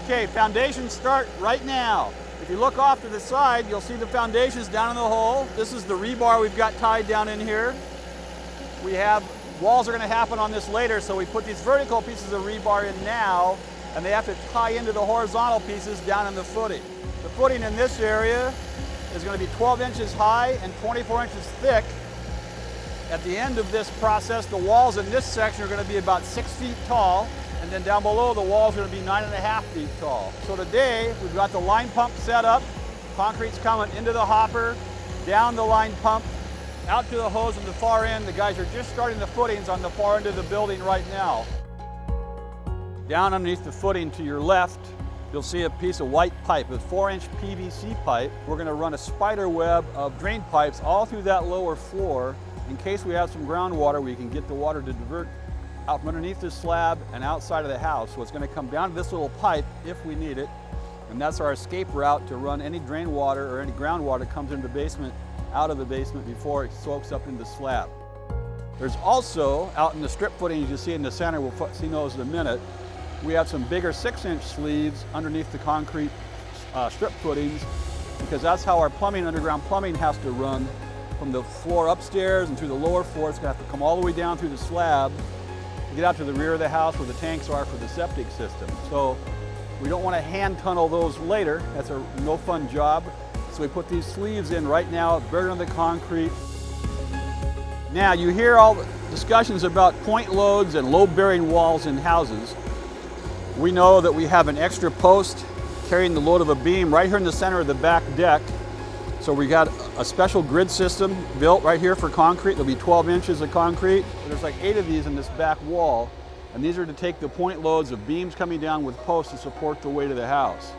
Okay, foundations start right now. If you look off to the side, you'll see the foundations down in the hole. This is the rebar we've got tied down in here. We have walls are going to happen on this later, so we put these vertical pieces of rebar in now, and they have to tie into the horizontal pieces down in the footing. The footing in this area is going to be 12 inches high and 24 inches thick. At the end of this process, the walls in this section are going to be about 6 feet tall, and then down below the walls are going to be 9.5 feet tall. So today, we've got the line pump set up. Concrete's coming into the hopper, down the line pump, out to the hose on the far end. The guys are just starting the footings on the far end of the building right now. Down underneath the footing to your left, you'll see a piece of white pipe, a 4-inch PVC pipe. We're going to run a spider web of drain pipes all through that lower floor. In case we have some groundwater, we can get the water to divert out from underneath the slab and outside of the house. So it's going to come down to this little pipe if we need it. And that's our escape route to run any drain water or any groundwater that comes into the basement out of the basement before it soaks up into the slab. There's also, out in the strip footings you see in the center, we'll see those in a minute, we have some bigger 6-inch sleeves underneath the concrete strip footings, because that's how our plumbing, underground plumbing, has to run from the floor upstairs and through the lower floor. It's going to have to come all the way down through the slab to get out to the rear of the house where the tanks are for the septic system. So we don't want to hand tunnel those later. That's a no fun job. So we put these sleeves in right now, buried under the concrete. Now you hear all the discussions about point loads and load bearing walls in houses. We know that we have an extra post carrying the load of a beam right here in the center of the back deck. So we got a special grid system built right here for concrete. There'll be 12 inches of concrete. There's like 8 of these in this back wall. And these are to take the point loads of beams coming down with posts to support the weight of the house.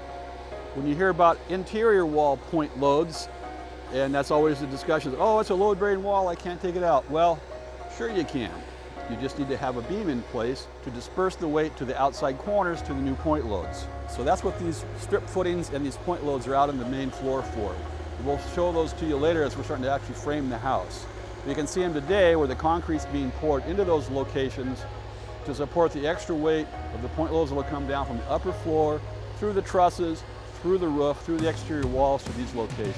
When you hear about interior wall point loads, and that's always the discussion, oh, it's a load bearing wall, I can't take it out. Well, sure you can. You just need to have a beam in place to disperse the weight to the outside corners to the new point loads. So that's what these strip footings and these point loads are out on the main floor for. We'll show those to you later as we're starting to actually frame the house. You can see them today where the concrete's being poured into those locations to support the extra weight of the point loads that will come down from the upper floor, through the trusses, through the roof, through the exterior walls to these locations.